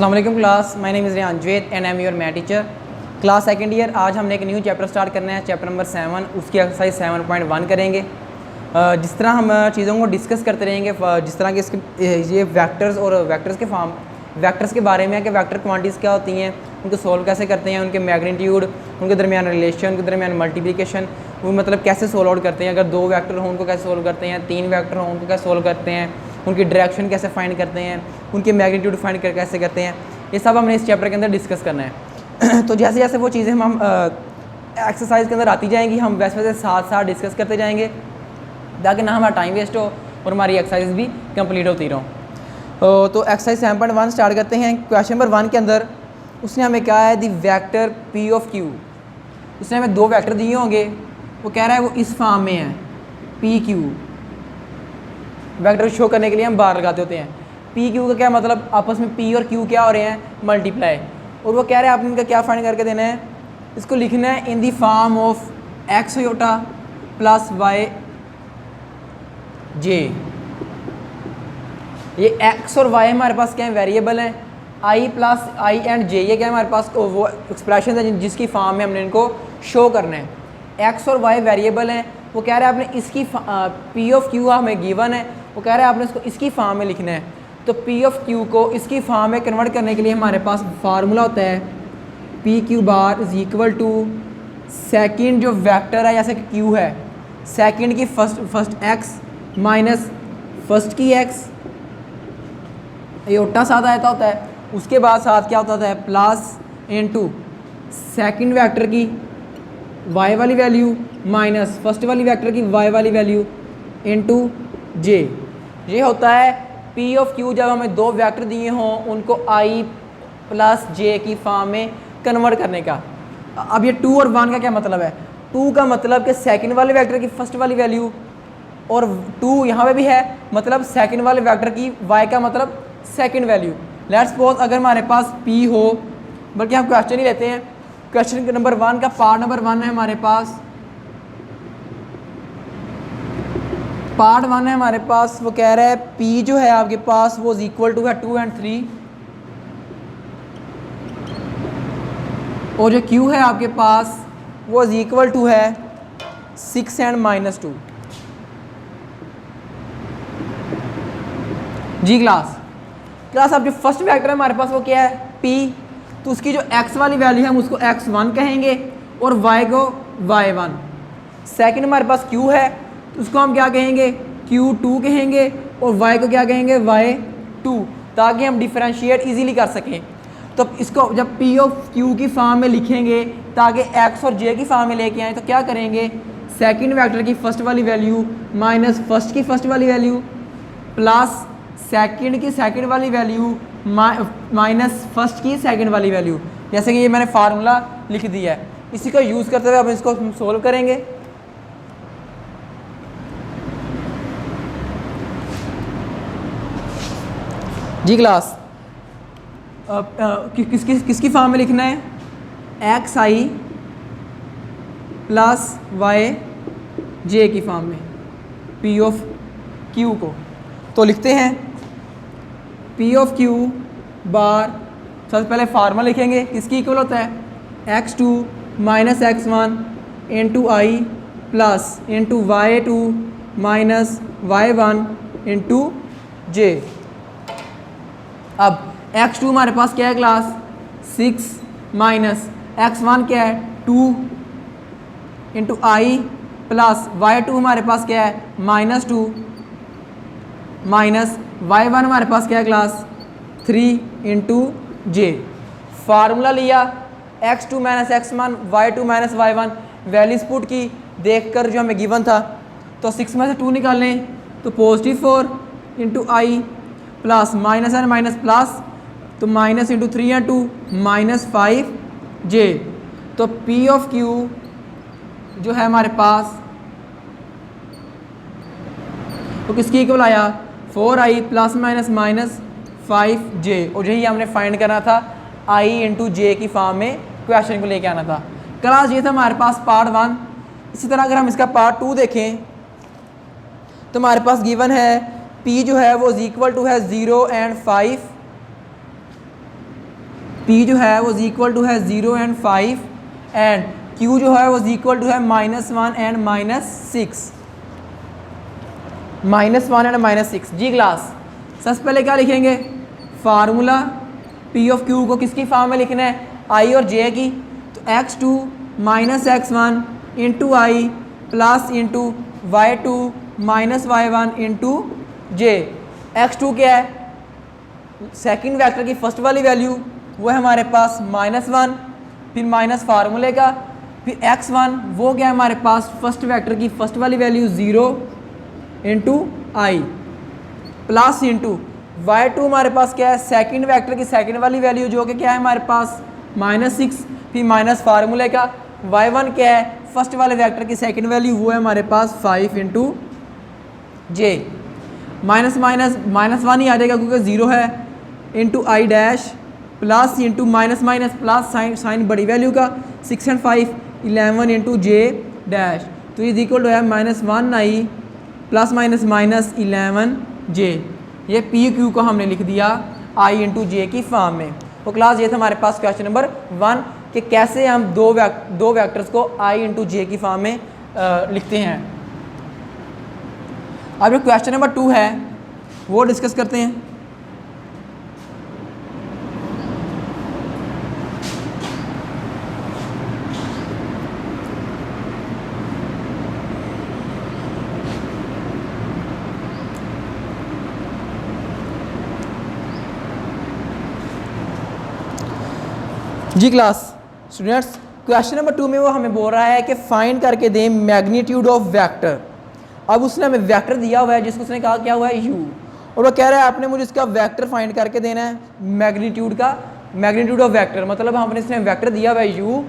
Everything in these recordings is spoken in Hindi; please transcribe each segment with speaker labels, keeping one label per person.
Speaker 1: अस्सलाम वालेकुम class, my name is Rehan Javed and I am your math teacher. Class second year. आज हमने एक न्यू चैप्टर स्टार्ट करना है, चैप्टर नंबर 7। उसकी एक्सरसाइज 7.1 करेंगे। जिस तरह हम चीज़ों को डिस्कस करते रहेंगे, जिस तरह के इसके ये वेक्टर्स और वेक्टर्स के बारे में है कि वेक्टर क्वांटिटीज़ क्या होती हैं, उनको सोल्व कैसे करते हैं, उनके मैग्नीट्यूड, उनके दरमियान रिलेशन, उनके दरमियान मल्टीप्लिकेशन, वो मतलब कैसे सोल्व आउट करते हैं। अगर 2 वेक्टर हों उनको कैसे सोल्व करते हैं, 3 वेक्टर हों उनको कैसे सोल्व करते हैं, उनकी डायरेक्शन कैसे फाइंड करते हैं, उनके मैग्नीट्यूड फाइंड कर कैसे करते हैं, ये सब हमने इस चैप्टर के अंदर डिस्कस करना है। तो जैसे जैसे वो चीज़ें हम एक्सरसाइज के अंदर आती जाएंगी, हम वैसे वैसे साथ साथ डिस्कस करते जाएंगे ताकि ना हमारा टाइम वेस्ट हो और हमारी एक्सरसाइज भी कंप्लीट होती रहो। तो एक्सरसाइज 7.1 स्टार्ट करते हैं। क्वेश्चन नंबर 1 के अंदर उसने हमें कहा है दी वेक्टर पी ऑफ क्यू। उसने हमें 2 वेक्टर दिए होंगे, वो कह रहा है वो इस फॉर्म में है पी क्यू। वेक्टर शो करने के लिए हम बार लगाते होते हैं। पी क्यू का क्या मतलब, आपस में पी और क्यू क्या हो रहे हैं, मल्टीप्लाई। और वो कह रहे हैं आपने इनका क्या फाइंड करके देना है, इसको लिखना है in the form of x iota plus y j. ये एक्स और वाई हमारे पास क्या है, वेरिएबल हैं। आई प्लस आई एंड जे ये क्या है हमारे पास वो एक्सप्रेशन है जिसकी फॉर्म में हमने इनको शो करना है। एक्स और वाई वेरिएबल हैं। वो कह रहे हैं आपने इसकी पी ऑफ क्यू हमें गिवन है, वो कह रहे हैं आपने इसको इसकी फॉर्म में लिखना है। तो पी ऑफ क्यू को इसकी फॉर्म में कन्वर्ट करने के लिए हमारे पास फार्मूला होता है P Q bar is equal to second जो वेक्टर है, जैसे कि क्यू है, सेकेंड की फर्स्ट एक्स माइनस फर्स्ट की एक्स, ये उल्टा साथ आता होता है। उसके बाद साथ क्या होता है, प्लस इनटू सेकेंड वेक्टर की वाई वाली वैल्यू माइनस फर्स्ट वाली वेक्टर की वाई वाली वैल्यू इनटू जे। ये होता है पी ऑफ क्यू। जब हमें 2 वेक्टर दिए हों उनको आई प्लस जे की फॉर्म में कन्वर्ट करने का। अब ये 2 और 1 का क्या मतलब है, 2 का मतलब कि सेकंड वाले वेक्टर की फर्स्ट वाली वैल्यू, और 2 यहाँ पे भी है मतलब सेकंड वाले वेक्टर की y का मतलब सेकंड वैल्यू। लेट्स सपोज अगर हमारे पास p हो, बल्कि हम क्वेश्चन ही लेते हैं। क्वेश्चन नंबर 1 का पार्ट नंबर 1 है हमारे पास, पार्ट 1 है हमारे पास। वो कह रहा है p जो है आपके पास वो इक्वल टू है 2 and 3, और जो q है आपके पास वो इक्वल टू है 6 and -2। जी क्लास अब जो फर्स्ट वेक्टर है हमारे पास वो क्या है, p। तो उसकी जो x वाली वैल्यू है हम उसको x1 कहेंगे और y को y1। सेकंड हमारे पास q है तो उसको हम क्या कहेंगे, q2 कहेंगे, और y को क्या कहेंगे, y2, ताकि हम डिफरेंशिएट इजीली कर सकें। तो इसको जब p ऑफ q की फॉर्म में लिखेंगे ताकि x और j की फॉर्म में लेके आएँ, तो क्या करेंगे, सेकंड वेक्टर की फर्स्ट वाली वैल्यू माइनस फर्स्ट की फर्स्ट वाली वैल्यू प्लस सेकंड की सेकंड वाली वैल्यू माइनस फर्स्ट की सेकंड वाली वैल्यू। जैसे कि ये मैंने फार्मूला लिख दिया है, इसी का यूज़ करते हुए अब इसको सोल्व करेंगे। जी क्लास किसकी फॉर्म में लिखना है, एक्स आई प्लस वाई जे की फॉर्म में पी ऑफ क्यू को। तो लिखते हैं पी ऑफ क्यू बार, सबसे पहले फार्मूला लिखेंगे, किसकी इक्वल होता है x2 minus x1 into i plus into y2 minus y1 into j. अब x2 हमारे पास क्या है क्लास, 6 माइनस x1 क्या है 2 इंटू आई प्लस y2 हमारे पास क्या है -2 माइनस y1 हमारे पास क्या है क्लास 3 इंटू जे। फार्मूला लिया x2 minus x1 y2 minus y1, values put की देखकर जो हमें गिवन था। तो 6 में से 2 निकाल लें तो +4 into i plus minus and minus plus, तो माइनस इंटू 3 एंड 2 -5 जे। तो पी ऑफ क्यू जो है हमारे पास तो किसकी इक्वल आया, 4i प्लस माइनस -5 जे। और यही हमने फाइंड करना था i इंटू जे की फॉर्म में क्वेश्चन को लेके आना था। क्लास ये था हमारे पास पार्ट 1। इसी तरह अगर हम इसका पार्ट 2 देखें तो हमारे पास गिवन है p जो है वो इक्वल टू है 0 and 5, P जो है वो इक्वल टू है 0 एंड 5 एंड Q जो है वो इक्वल टू है -1 एंड -6, -1 एंड -6। जी क्लास, सबसे पहले क्या लिखेंगे, फार्मूला P ऑफ Q को किसकी फॉर्म में लिखना है, I और J की। तो x2 minus x1 into I plus into y2 minus y1 into J। x2 क्या है, सेकंड वेक्टर की फर्स्ट वाली वैल्यू, वो है हमारे पास -1, फिर माइनस फार्मूले का, फिर x1 वो क्या है हमारे पास फर्स्ट वेक्टर की फर्स्ट वाली value 0 into I plus into y2 हमारे पास क्या है, सेकंड वेक्टर की सेकंड वाली वैल्यू जो कि क्या है हमारे पास -6, फिर माइनस फार्मूले का, y1 क्या है फर्स्ट वाले वेक्टर की सेकंड वैल्यू, वो है हमारे पास 5 इंटू J। माइनस माइनस -1 ही आ जाएगा क्योंकि 0 है, into I dash plus into minus minus plus sign बड़ी वैल्यू का 6 एंड 5 11 इंटू J डैश। तो ये इक्वल टू है -1I plus minus minus 11J। ये PQ को हमने लिख दिया I इंटू J की फॉर्म में। तो क्लास ये था हमारे पास क्वेश्चन नंबर 1 कि कैसे हम दो वेक्टर्स को I इंटू J की फॉर्म में लिखते हैं। अब जो क्वेश्चन नंबर 2 है वो डिस्कस करते हैं। जी क्लास स्टूडेंट्स, क्वेश्चन नंबर 2 में वो हमें बोल रहा है कि फाइंड करके दें मैग्नीट्यूड ऑफ वेक्टर। अब उसने हमें वेक्टर दिया हुआ है जिसको उसने कहा क्या हुआ है u, और वो कह रहा है आपने मुझे इसका वेक्टर फाइंड करके देना है, मैग्नीट्यूड का, मैग्नीट्यूड ऑफ वेक्टर मतलब हमने इसने वेक्टर दिया हुआ है u।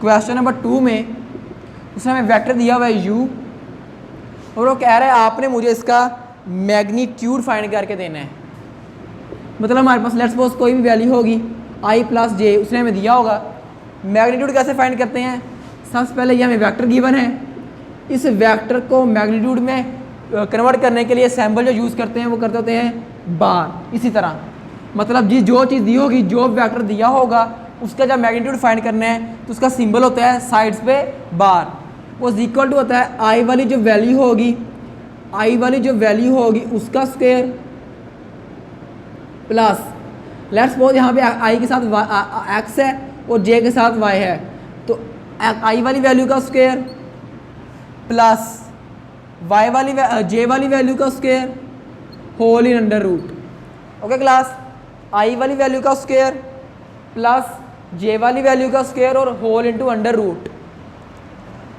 Speaker 1: क्वेश्चन नंबर 2 में उसने हमें वेक्टर दिया हुआ है u और वो कह रहा है आपने मुझे इसका मैग्नीट्यूड फाइंड करके देना है। मतलब हमारे पास लेट्स सपोज कोई भी वैल्यू होगी I प्लस J उसने हमें दिया होगा। मैग्नीट्यूड कैसे फाइंड करते हैं, सबसे पहले ये हमें वेक्टर गिवन है, इस वेक्टर को मैग्नीट्यूड में कन्वर्ट करने के लिए सैम्बल जो यूज़ करते हैं वो करते होते हैं बार। इसी तरह मतलब जो चीज़ दी होगी, जो वेक्टर दिया होगा उसका जब मैग्नीट्यूड फाइंड करना है तो उसका सिंबल होता है साइड्स पे बार। वो इक्वल टू होता है I वाली जो वैल्यू होगी, I वाली जो वैल्यू होगी उसका स्क्वायर प्लस लेट्स सपोज यहाँ पे I के साथ x है और J के साथ y है, तो I वाली वैल्यू का स्क्वायर प्लस y वाली J वाली वैल्यू का square whole in under root. Okay class, I वाली वैल्यू का स्क्वायर प्लस J वाली वैल्यू का स्क्वायर और होल इनटू अंडर रूट।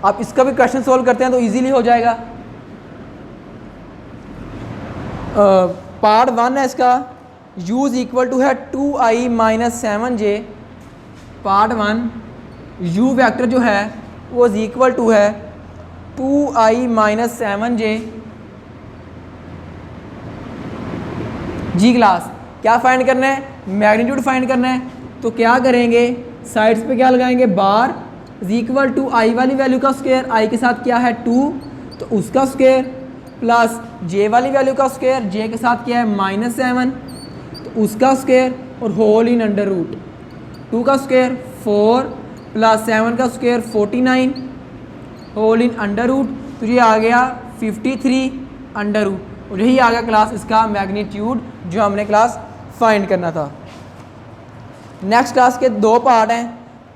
Speaker 1: आप इसका भी क्वेश्चन सोल्व करते हैं तो इजीली हो जाएगा। पार्ट 1 है इसका, u इज इक्वल टू है 2I minus 7J। Part 1 u vector जो है वो इज इक्वल टू है 2I माइनस 7J। जी क्लास, क्या फाइंड करना है, मैग्नीट्यूड फाइंड करना है। तो क्या करेंगे, साइड्स पे क्या लगाएंगे बार, इज इक्वल टू I वाली वैल्यू का स्क्वायर, I के साथ क्या है 2 तो उसका स्क्वायर प्लस J वाली वैल्यू का स्क्वायर, J के साथ क्या है -7 तो उसका स्क्वायर और होल इन अंडर रूट। 2 का स्क्वायर 4 प्लस 7 का square 49 whole in under root, तो ये आ गया 53 अंडर रूट। और यही आ गया क्लास इसका मैग्नीट्यूड जो हमने क्लास फाइंड करना था। नेक्स्ट क्लास के 2 पार्ट हैं,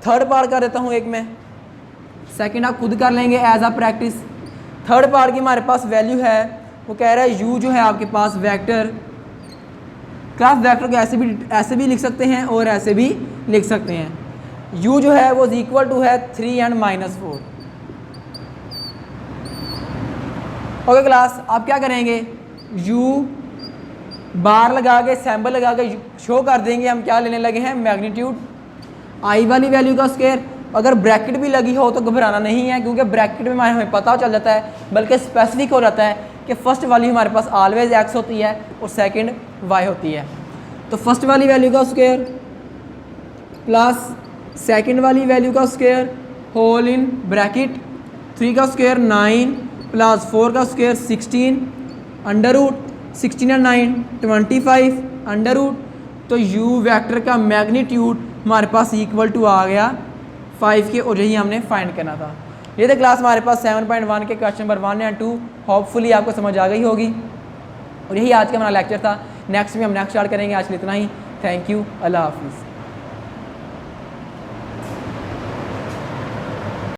Speaker 1: थर्ड पार्ट कर देता हूँ एक में, सेकंड आप खुद कर लेंगे as a practice. Third part की हमारे पास वैल्यू है, वो कह रहा है u जो है आपके पास वेक्टर, क्लास वेक्टर को ऐसे भी लिख सकते हैं और ऐसे भी लिख सकते हैं। u जो है वो इक्वल टू है 3 एंड -4। ओके क्लास, आप क्या करेंगे, u बार लगा के सैम्बल लगा के शो कर देंगे हम क्या लेने लगे हैं, मैग्नीट्यूड। I वाली वैल्यू का स्क्वायर, अगर ब्रैकेट भी लगी हो तो घबराना नहीं है क्योंकि ब्रैकेट में हमें पता चल जाता है, बल्कि स्पेसिफिक हो जाता है कि फर्स्ट वाली हमारे पास ऑलवेज x होती है और सेकंड y होती है। तो फर्स्ट वाली वैल्यू का स्क्वायर प्लस सेकंड वाली वैल्यू का स्क्वायर होल इन ब्रैकेट, 3 का स्क्वायर 9 प्लस 4 का स्क्वायर 16 अंडर रूट, 16 और 9 25 अंडर रूट। तो u वेक्टर का मैग्नीट्यूड हमारे पास इक्वल टू आ गया 5 के, और यही हमने फाइंड करना था। ये थे क्लास हमारे पास 7.1 के क्वेश्चन नंबर 1 एंड 2। होपफुली आपको समझ आ गई होगी, और यही आज का हमारा लेक्चर था। नेक्स्ट में हम नेक्स्ट स्टार्ट करेंगे। आज के लिए इतना ही। थैंक यू, अल्लाह हाफिज़।